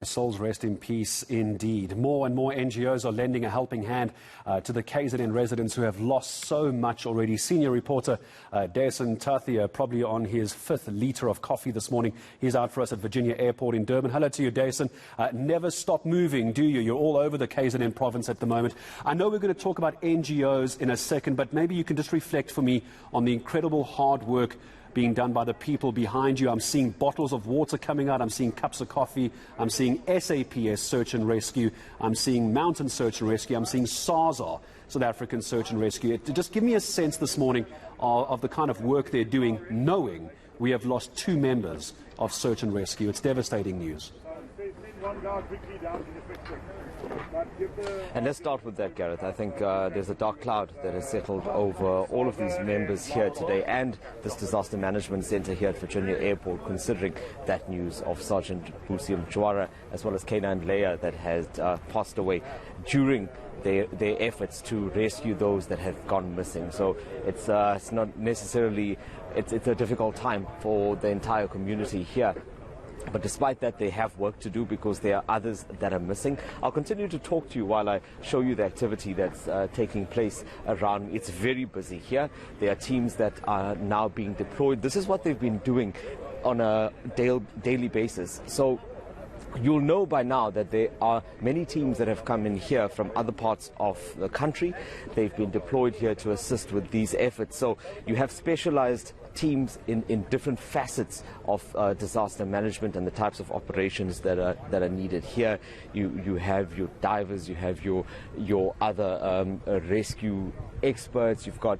Souls rest in peace indeed. More and more NGOs are lending a helping hand to the KZN residents who have lost so much already. Senior reporter Dasen Thathiah, probably on his 5th litre of coffee this morning. He's out for us at Virginia Airport in Durban. Hello to you, Dasen. Never stop moving, do you? You're all over the KZN province at the moment. I know we're going to talk about NGOs in a second, but maybe you can just reflect for me on the incredible hard work being done by the people behind you. I'm seeing bottles of water coming out. I'm seeing cups of coffee. I'm seeing SAPS search and rescue. I'm seeing mountain search and rescue. I'm seeing SARSA, South African search and rescue. Just give me a sense this morning of the kind of work they're doing, knowing we have lost 2 members of search and rescue. It's devastating news. And let's start with that, Gareth. I think there's a dark cloud that has settled over all of these members here today and this disaster management centre here at Virginia Airport, considering that news of Sergeant Busiam Jwara as well as K9 Leah that has passed away during their efforts to rescue those that have gone missing. So it's not necessarily, it's a difficult time for the entire community here. But despite that, they have work to do because there are others that are missing. I'll continue to talk to you while I show you the activity that's taking place around. It's very busy here. There are teams that are now being deployed. This is what they've been doing on a daily basis. So you'll know by now that there are many teams that have come in here from other parts of the country. They've been deployed here to assist with these efforts. So you have specialized teams in different facets of disaster management and the types of operations that are needed here. You have your divers, you have your other rescue experts. You've got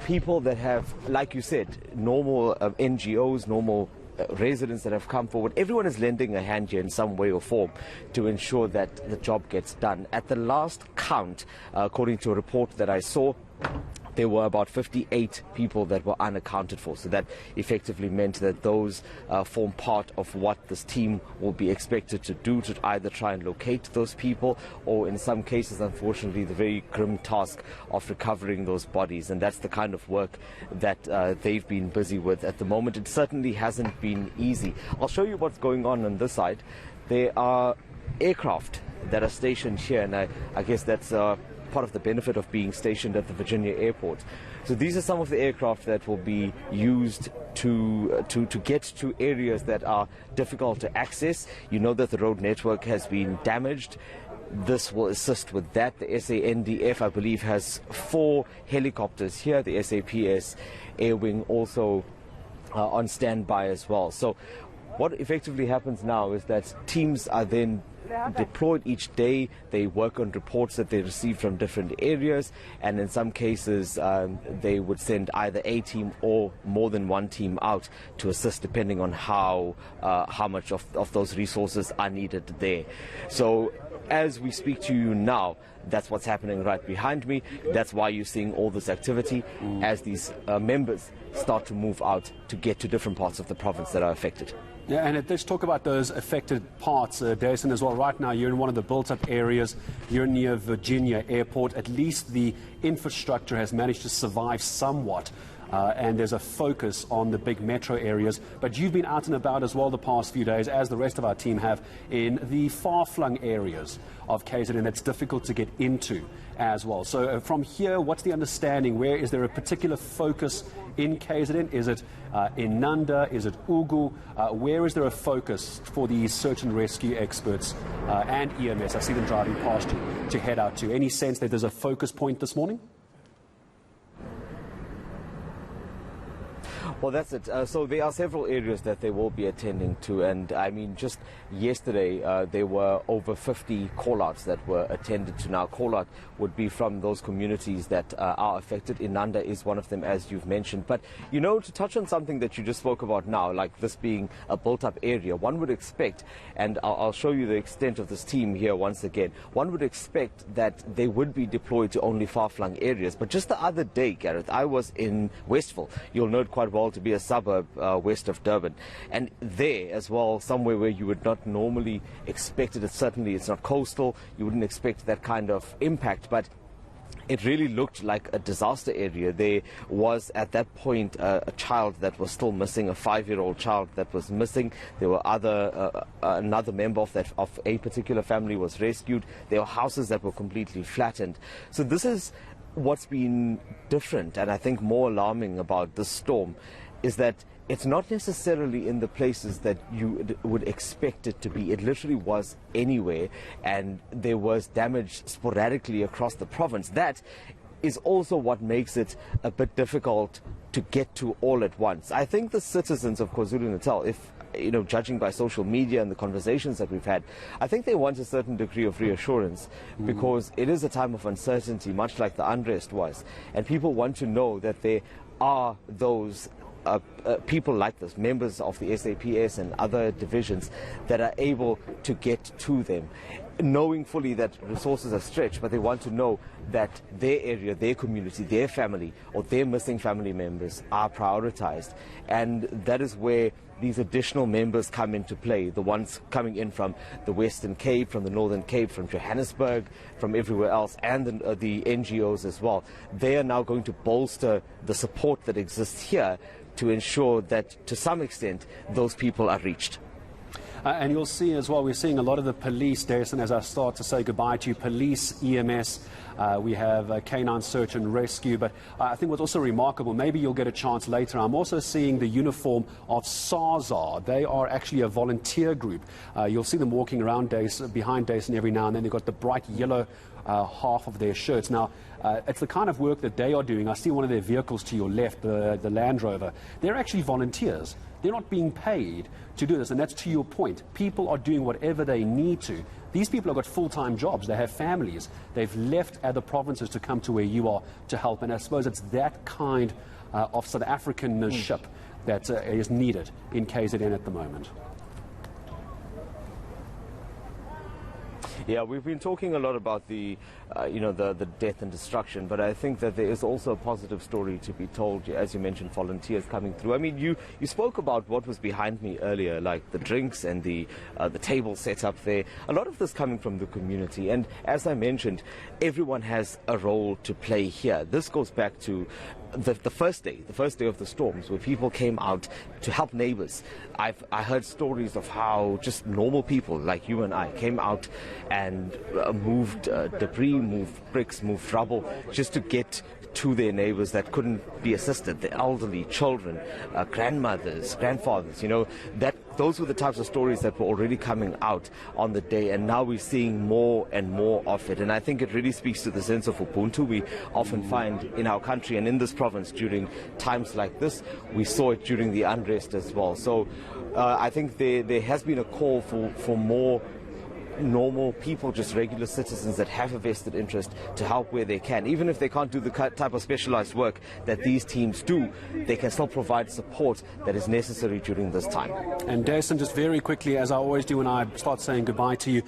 people that have, like you said, normal NGOs, normal residents that have come forward. Everyone is lending a hand here in some way or form to ensure that the job gets done. At the last count, according to a report that I saw, there were about 58 people that were unaccounted for. So that effectively meant that those form part of what this team will be expected to do, to either try and locate those people or in some cases, unfortunately, the very grim task of recovering those bodies. And that's the kind of work that they've been busy with at the moment. It certainly hasn't been easy. I'll show you what's going on this side. There are aircraft that are stationed here, and I guess that's part of the benefit of being stationed at the Virginia Airport. So these are some of the aircraft that will be used to get to areas that are difficult to access. You know that the road network has been damaged. This will assist with that. The SANDF, I believe, has 4 helicopters here. The SAPS Air Wing also on standby as well. So what effectively happens now is that teams are then deployed each day. They work on reports that they receive from different areas, and in some cases they would send either a team or more than one team out to assist, depending on how much of those resources are needed there. So as we speak to you now, that's what's happening right behind me. That's why you're seeing all this activity as these members start to move out to get to different parts of the province that are affected. Yeah, and let's talk about those affected parts, Dasen, as well. Right now, you're in one of the built-up areas. You're near Virginia Airport. At least the infrastructure has managed to survive somewhat, and there's a focus on the big metro areas. But you've been out and about as well the past few days, as the rest of our team have, in the far-flung areas of KZN that's difficult to get into as well. So from here, what's the understanding? Where is there a particular focus in KZN? Is it in Nanda? Is it Ugu? Where is there a focus for the search and rescue experts and EMS? I see them driving past you to head out to. Any sense that there's a focus point this morning? Well, that's it. So there are several areas that they will be attending to, and I mean, just yesterday there were over 50 call-outs that were attended to. Now, call-out would be from those communities that are affected. Inanda is one of them, as you've mentioned. But, you know, to touch on something that you just spoke about now, like this being a built-up area, one would expect, and I'll show you the extent of this team here once again, one would expect that they would be deployed to only far-flung areas. But just the other day, Gareth, I was in Westville. You'll know it quite well to be a suburb west of Durban, and there as well, somewhere where you would not normally expect it. Certainly it's not coastal, you wouldn't expect that kind of impact, but it really looked like a disaster area. There was at that point a child that was still missing, a 5-year-old child that was missing. There were another member of a particular family was rescued. There were houses that were completely flattened. So this is what's been different and I think more alarming about this storm, is that it's not necessarily in the places that you would expect it to be. It literally was anywhere, and there was damage sporadically across the province. That is also what makes it a bit difficult to get to all at once. I think the citizens of KwaZulu-Natal, if judging by social media and the conversations that we've had, I think they want a certain degree of reassurance, because it is a time of uncertainty, much like the unrest was, and people want to know that there are those people like this, members of the SAPS and other divisions, that are able to get to them, knowing fully that resources are stretched, but they want to know that their area, their community, their family, or their missing family members are prioritized. And that is where these additional members come into play, the ones coming in from the Western Cape, from the Northern Cape, from Johannesburg, from everywhere else, and the NGOs as well. They are now going to bolster the support that exists here to ensure that, to some extent, those people are reached. And you'll see as well, we're seeing a lot of the police, Dasen, as I start to say goodbye to you, police, EMS, we have canine search and rescue, but I think what's also remarkable, maybe you'll get a chance later, I'm also seeing the uniform of SARZA. They are actually a volunteer group. You'll see them walking around behind Dasen every now and then. They've got the bright yellow half of their shirts. Now, it's the kind of work that they are doing. I see one of their vehicles to your left, the Land Rover. They're actually volunteers. They're not being paid to do this, and that's to your point. People are doing whatever they need to. These people have got full-time jobs. They have families. They've left other provinces to come to where you are to help, and I suppose it's that kind of South Africanship that is needed in KZN at the moment. Yeah, we've been talking a lot about the death and destruction, but I think that there is also a positive story to be told. As you mentioned, volunteers coming through. I mean, you spoke about what was behind me earlier, like the drinks and the table set up there. A lot of this coming from the community, and as I mentioned, everyone has a role to play here. This goes back to the first day of the storms, where people came out to help neighbors. I heard stories of how just normal people like you and I came out and moved debris, moved bricks, moved rubble, just to get to their neighbors that couldn't be assisted, the elderly, children, grandmothers, grandfathers. Those were the types of stories that were already coming out on the day, and now we're seeing more and more of it. And I think it really speaks to the sense of Ubuntu we often find in our country and in this province during times like this. We saw it during the unrest as well. So I think there has been a call for more normal people, just regular citizens that have a vested interest, to help where they can. Even if they can't do the type of specialized work that these teams do, they can still provide support that is necessary during this time. And Dasen, just very quickly, as I always do when I start saying goodbye to you,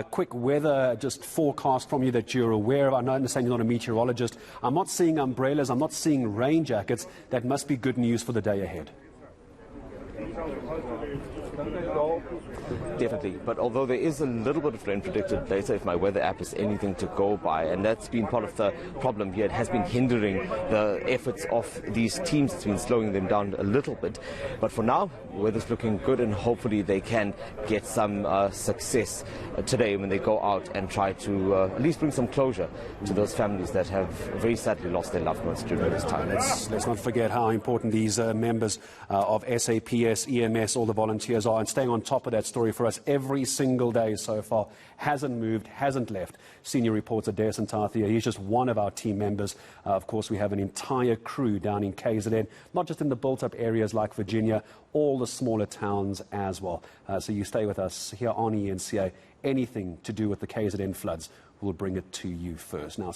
quick weather just forecast from you that you're aware of. I understand you're not a meteorologist. I'm not seeing umbrellas, I'm not seeing rain jackets. That must be good news for the day ahead. Definitely, but although there is a little bit of rain predicted later, if my weather app is anything to go by, and that's been part of the problem here. It has been hindering the efforts of these teams. It's been slowing them down a little bit, but for now, the weather's looking good, and hopefully they can get some success today when they go out and try to at least bring some closure to those families that have very sadly lost their loved ones during this time. Let's not forget how important these members of SAPS, EMS, all the volunteers are, and staying on top of that story for us every single day so far. Hasn't moved, hasn't left. Senior reporter Dasen Thathiah, he's just one of our team members. Of course, we have an entire crew down in KZN, not just in the built-up areas like Virginia, all the smaller towns as well. So you stay with us here on eNCA. Anything to do with the KZN floods, we'll bring it to you first. Now,